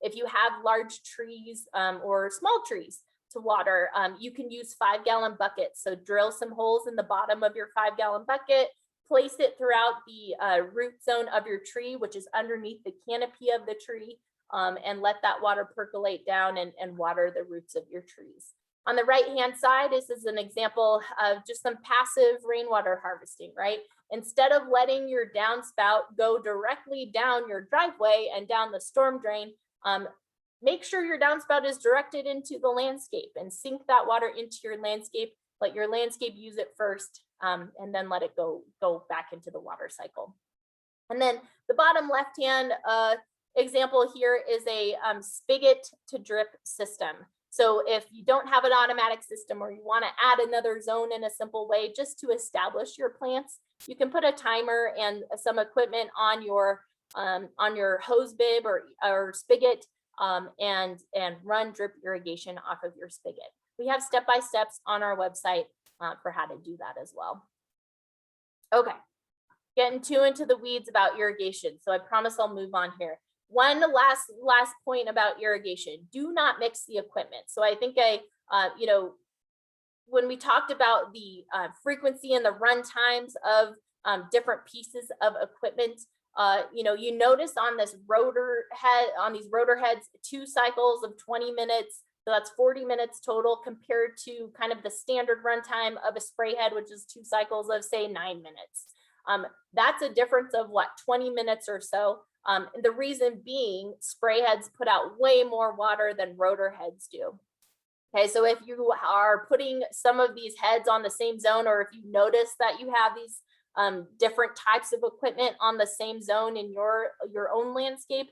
If you have large trees or small trees to water, you can use 5-gallon buckets. So drill some holes in the bottom of your 5-gallon bucket, place it throughout the root zone of your tree, which is underneath the canopy of the tree, and let that water percolate down and water the roots of your trees. On the right-hand side, this is an example of just some passive rainwater harvesting, right? Instead of letting your downspout go directly down your driveway and down the storm drain, make sure your downspout is directed into the landscape and sink that water into your landscape. Let your landscape use it first, and then let it go back into the water cycle. And then the bottom left-hand example here is a spigot to drip system. So if you don't have an automatic system or you want to add another zone in a simple way just to establish your plants, you can put a timer and some equipment on your hose bib or spigot and run drip irrigation off of your spigot. We have step-by-steps on our website for how to do that as well. Okay, getting too into the weeds about irrigation. So I promise I'll move on here. One last point about irrigation, do not mix the equipment. So I think when we talked about the frequency and the run times of different pieces of equipment, you notice on this rotor head, on these rotor heads, 2 cycles of 20 minutes. So that's 40 minutes total compared to kind of the standard runtime of a spray head, which is 2 cycles of say 9 minutes. That's a difference of what, 20 minutes or so. And the reason being, spray heads put out way more water than rotor heads do. Okay, so if you are putting some of these heads on the same zone, or if you notice that you have these different types of equipment on the same zone in your own landscape,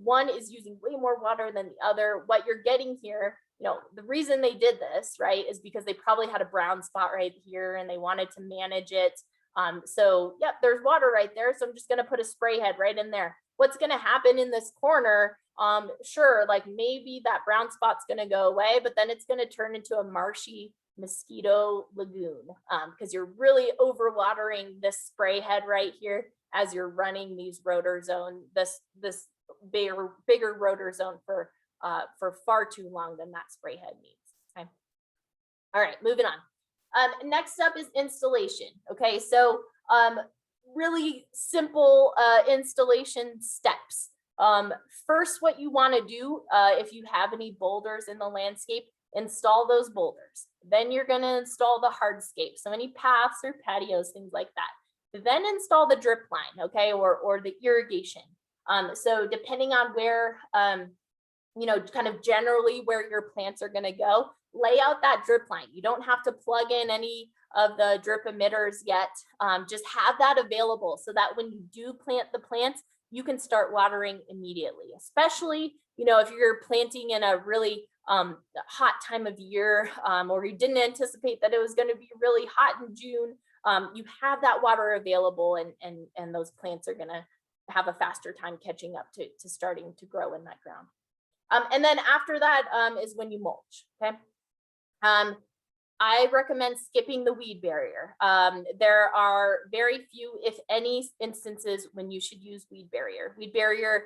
one is using way more water than the other. What you're getting here, the reason they did this, right, is because they probably had a brown spot right here and they wanted to manage it. So yep, there's water right there. So I'm just going to put a spray head right in there. What's going to happen in this corner? Sure, like maybe that brown spot's going to go away, but then it's going to turn into a marshy mosquito lagoon because you're really overwatering this spray head right here as you're running these rotor zone, this bigger rotor zone for far too long than that spray head needs. Okay. All right, moving on. Next up is installation. Okay, so really simple installation steps. First, what you want to do, if you have any boulders in the landscape, install those boulders. Then you're going to install the hardscape, so any paths or patios, things like that. Then install the drip line, okay, or the irrigation. So depending on where, kind of generally where your plants are going to go, lay out that drip line. You don't have to plug in any of the drip emitters yet. Just have that available so that when you do plant the plants, you can start watering immediately, especially, if you're planting in a really hot time of year, or you didn't anticipate that it was going to be really hot in June. You have that water available and those plants are going to have a faster time catching up to starting to grow in that ground. And then after that is when you mulch, okay? I recommend skipping the weed barrier. There are very few, if any, instances when you should use weed barrier. Weed barrier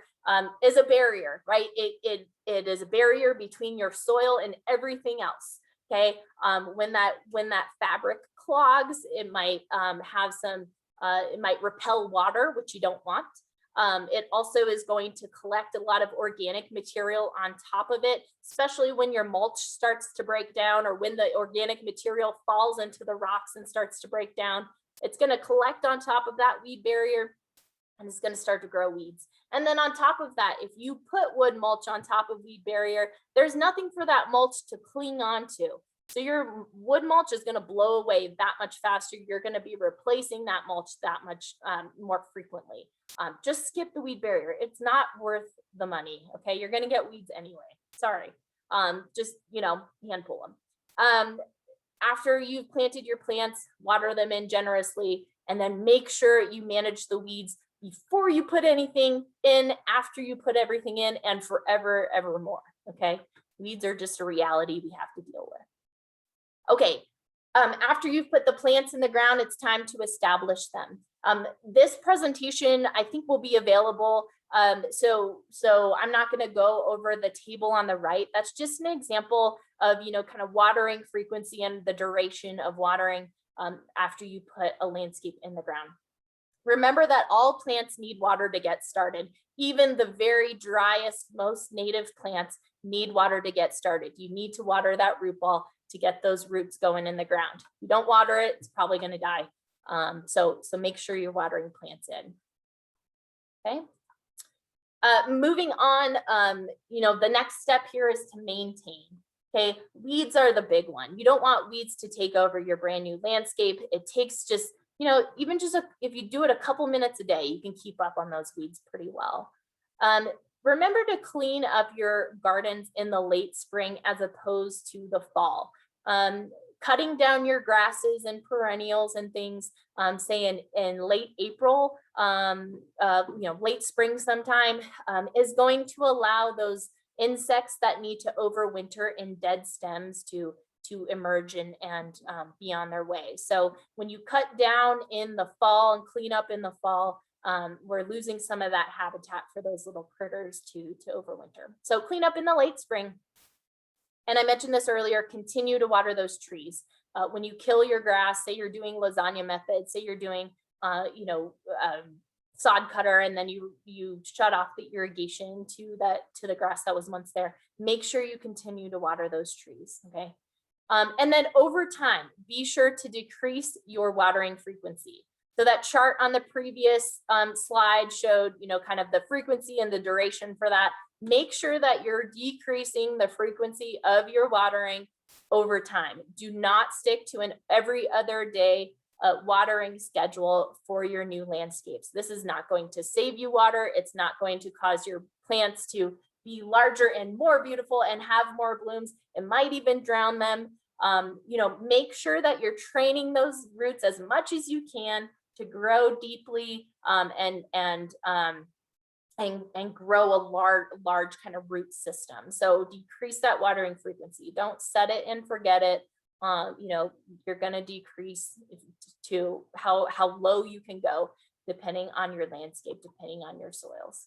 is a barrier, right? It is a barrier between your soil and everything else. Okay, when that fabric clogs, it might have some. It might repel water, which you don't want. It also is going to collect a lot of organic material on top of it, especially when your mulch starts to break down or when the organic material falls into the rocks and starts to break down. It's going to collect on top of that weed barrier and it's going to start to grow weeds. And then on top of that, if you put wood mulch on top of weed barrier, there's nothing for that mulch to cling on to. So your wood mulch is going to blow away that much faster. You're going to be replacing that mulch that much more frequently. Just skip the weed barrier. It's not worth the money. Okay, you're going to get weeds anyway. Sorry. Just hand pull them. After you've planted your plants, water them in generously, and then make sure you manage the weeds before you put anything in, after you put everything in, and forever, evermore. Okay, weeds are just a reality we have to deal with. Okay, after you've put the plants in the ground, it's time to establish them. This presentation, I think, will be available. So I'm not going to go over the table on the right. That's just an example of, kind of watering frequency and the duration of watering after you put a landscape in the ground. Remember that all plants need water to get started. Even the very driest, most native plants need water to get started. You need to water that root ball to get those roots going in the ground. If you don't water it, it's probably going to die. So make sure you're watering plants in. Okay. Moving on, the next step here is to maintain. Okay, weeds are the big one. You don't want weeds to take over your brand new landscape. It takes just, even just if you do it a couple minutes a day, you can keep up on those weeds pretty well. Remember to clean up your gardens in the late spring as opposed to the fall. Cutting down your grasses and perennials and things, say in late April, late spring sometime, is going to allow those insects that need to overwinter in dead stems to emerge and be on their way. So when you cut down in the fall and clean up in the fall, we're losing some of that habitat for those little critters to overwinter. So clean up in the late spring. And I mentioned this earlier, continue to water those trees. When you kill your grass, say you're doing lasagna method, say you're doing, sod cutter, and then you shut off the irrigation to the grass that was once there, make sure you continue to water those trees, okay? And then over time, be sure to decrease your watering frequency. So that chart on the previous slide showed, kind of the frequency and the duration for that. Make sure that you're decreasing the frequency of your watering over time. Do not stick to an every other day watering schedule for your new landscapes. This is not going to save you water. It's not going to cause your plants to be larger and more beautiful and have more blooms. It might even drown them. Make sure that you're training those roots as much as you can to grow deeply and grow a large kind of root system. So decrease that watering frequency. Don't set it and forget it. You're going to decrease to how low you can go depending on your landscape, depending on your soils.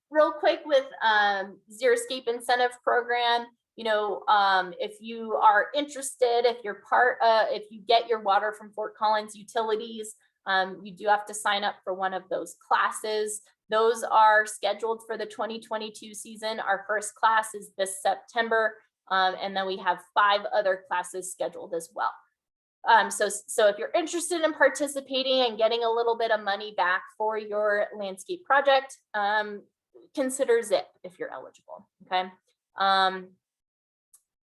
Real quick with Xeriscape incentive program, if you are interested, if you get your water from Fort Collins Utilities, you do have to sign up for one of those classes. Those are scheduled for the 2022 season. Our first class is this September, and then we have 5 other classes scheduled as well. So if you're interested in participating and getting a little bit of money back for your landscape project, consider ZIP if you're eligible, okay?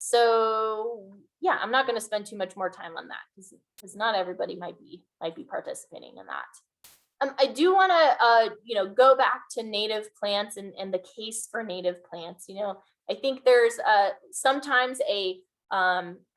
So yeah, I'm not going to spend too much more time on that because not everybody might be participating in that. I do want to go back to native plants and the case for native plants. I think there's sometimes a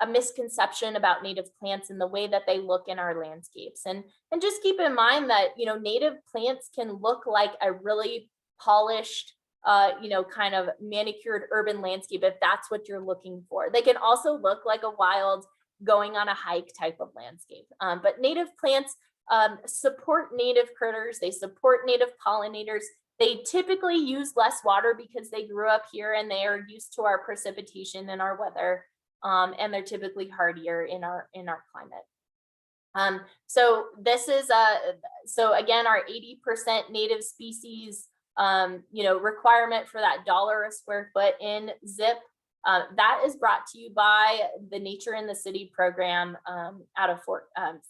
misconception about native plants and the way that they look in our landscapes, and just keep in mind that native plants can look like a really polished kind of manicured urban landscape if that's what you're looking for. They can also look like a wild going on a hike type of landscape. But native plants support native critters, they support native pollinators. They typically use less water because they grew up here and they are used to our precipitation and our weather, and they're typically hardier in our climate. So this is so again, our 80% native species requirement for that $1 a square foot in ZIP. That is brought to you by the Nature in the City program out of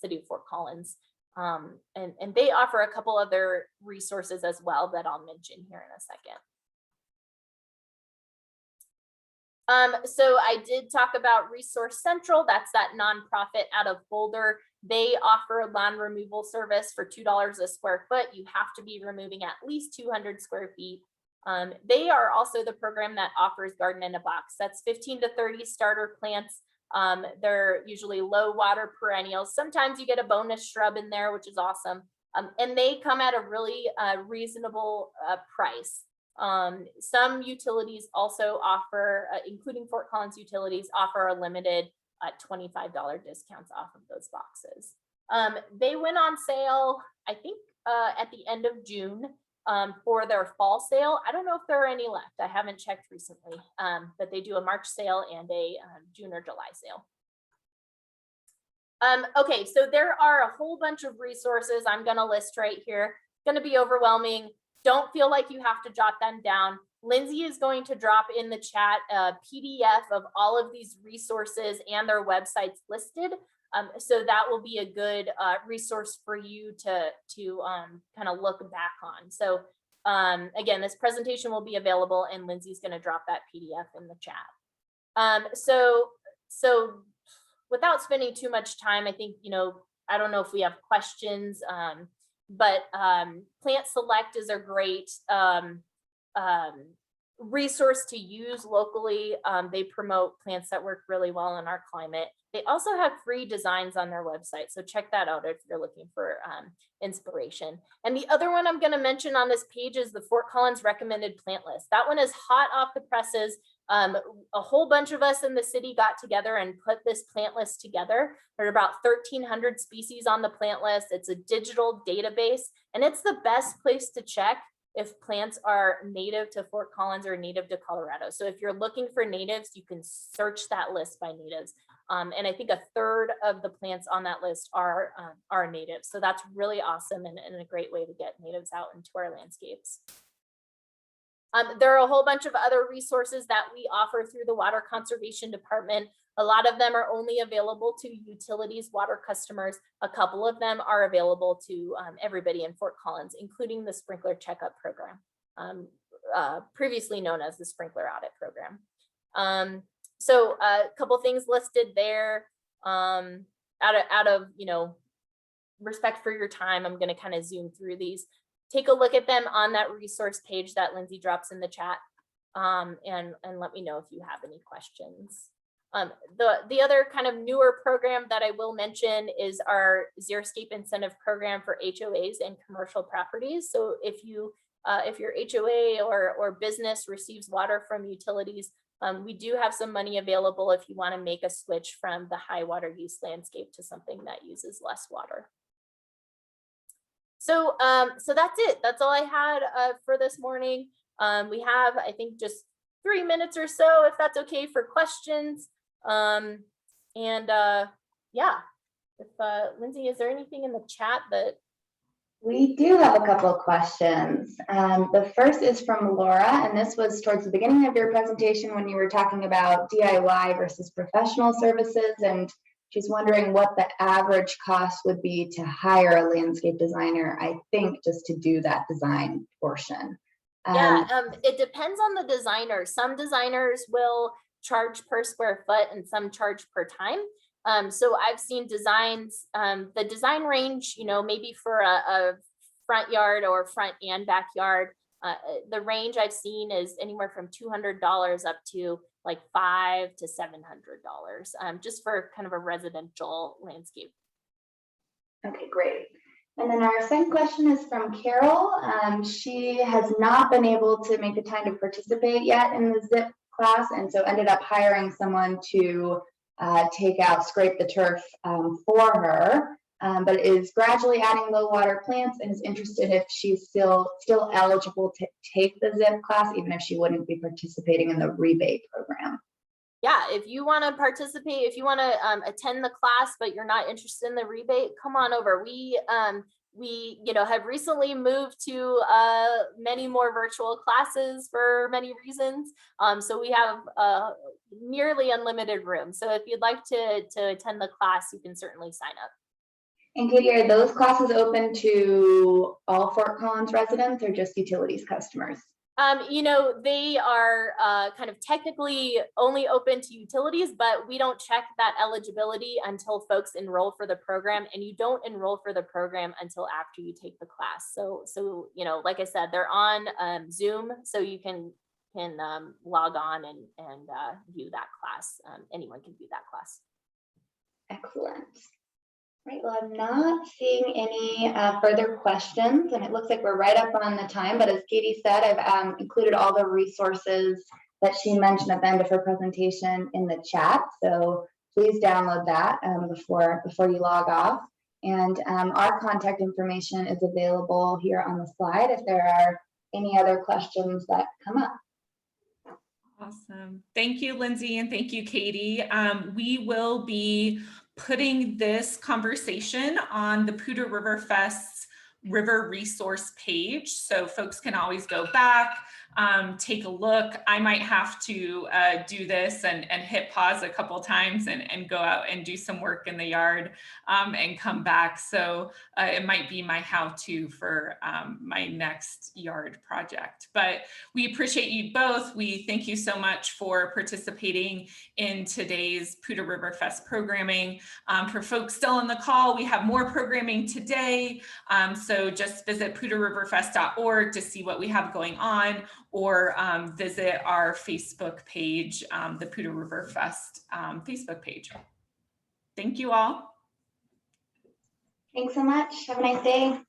City of Fort Collins. And they offer a couple other resources as well that I'll mention here in a second. So I did talk about Resource Central. That's that nonprofit out of Boulder. They offer a lawn removal service for $2 a square foot. You have to be removing at least 200 square feet. They are also the program that offers Garden in a Box. That's 15 to 30 starter plants. They're usually low water perennials. Sometimes you get a bonus shrub in there, which is awesome. And they come at a really reasonable price. Some utilities also offer, including Fort Collins Utilities, offer a limited $25 discounts off of those boxes. They went on sale, I think, at the end of June for their fall sale. I don't know if there are any left. I haven't checked recently, but they do a March sale and a June or July sale. Okay, so there are a whole bunch of resources I'm going to list right here. It's going to be overwhelming. Don't feel like you have to jot them down. Lindsay is going to drop in the chat a PDF of all of these resources and their websites listed. So that will be a good resource for you to kind of look back on. So again, this presentation will be available and Lindsay's going to drop that PDF in the chat. So without spending too much time, I think, I don't know if we have questions. Plant Select is a great resource to use locally. They promote plants that work really well in our climate. They also have free designs on their website, so check that out if you're looking for inspiration. And the other one I'm going to mention on this page is the Fort Collins recommended plant list. That one is hot off the presses. A whole bunch of us in the city got together and put this plant list together. There are about 1,300 species on the plant list. It's a digital database, and it's the best place to check if plants are native to Fort Collins or native to Colorado. So if you're looking for natives, you can search that list by natives. And I think 1/3 of the plants on that list are natives. So that's really awesome and a great way to get natives out into our landscapes. There are a whole bunch of other resources that we offer through the Water Conservation Department. A lot of them are only available to utilities water customers. A couple of them are available to everybody in Fort Collins, including the sprinkler checkup program, previously known as the sprinkler audit program. So a couple things listed there. Out of respect for your time, I'm going to kind of zoom through these. Take a look at them on that resource page that Lindsay drops in the chat, and let me know if you have any questions. The other kind of newer program that I will mention is our Xeriscape incentive program for HOAs and commercial properties. So if your HOA or business receives water from utilities, we do have some money available if you want to make a switch from the high water use landscape to something that uses less water. So that's it. That's all I had for this morning. We have, I think, just 3 minutes or so, if that's okay, for questions. Yeah, if Lindsay, is there anything in the chat that? We do have a couple of questions. The first is from Laura, and this was towards the beginning of your presentation when you were talking about DIY versus professional services, and she's wondering what the average cost would be to hire a landscape designer, I think, just to do that design portion. It depends on the designer. Some designers will charge per square foot and some charge per time. So I've seen designs, the design range, maybe for a front yard or front and backyard, the range I've seen is anywhere from $200 up to like $500 to $700, just for kind of a residential landscape. Okay, great. And then our second question is from Carol. She has not been able to make the time to participate yet in the ZIP class, and so ended up hiring someone to scrape the turf for her, but is gradually adding low water plants and is interested if she's still eligible to take the ZIP class, even if she wouldn't be participating in the rebate program. Yeah, if you want to participate, if you want to attend the class, but you're not interested in the rebate, come on over. We have recently moved to many more virtual classes for many reasons. So we have nearly unlimited room. So if you'd like to attend the class, you can certainly sign up. And Katie, are those classes open to all Fort Collins residents or just utilities customers? They are kind of technically only open to utilities, but we don't check that eligibility until folks enroll for the program, and you don't enroll for the program until after you take the class. So like I said, they're on Zoom, so you can log on and view that class. Anyone can view that class. Excellent. Right, well, I'm not seeing any further questions, and it looks like we're right up on the time, but as Katie said, I've included all the resources that she mentioned at the end of her presentation in the chat, so please download that before you log off. And our contact information is available here on the slide if there are any other questions that come up. Awesome. Thank you, Lindsay, and thank you, Katie. We will be putting this conversation on the Poudre River Fest's River Resource page, so folks can always go back take a look. I might have to do this and hit pause a couple times and go out and do some work in the yard and come back. So it might be my how-to for my next yard project. But we appreciate you both. We thank you so much for participating in today's Poudre River Fest programming. For folks still on the call, we have more programming today. So just visit poudreriverfest.org to see what we have going on, or visit our Facebook page, the Poudre River Fest Facebook page. Thank you all. Thanks so much. Have a nice day.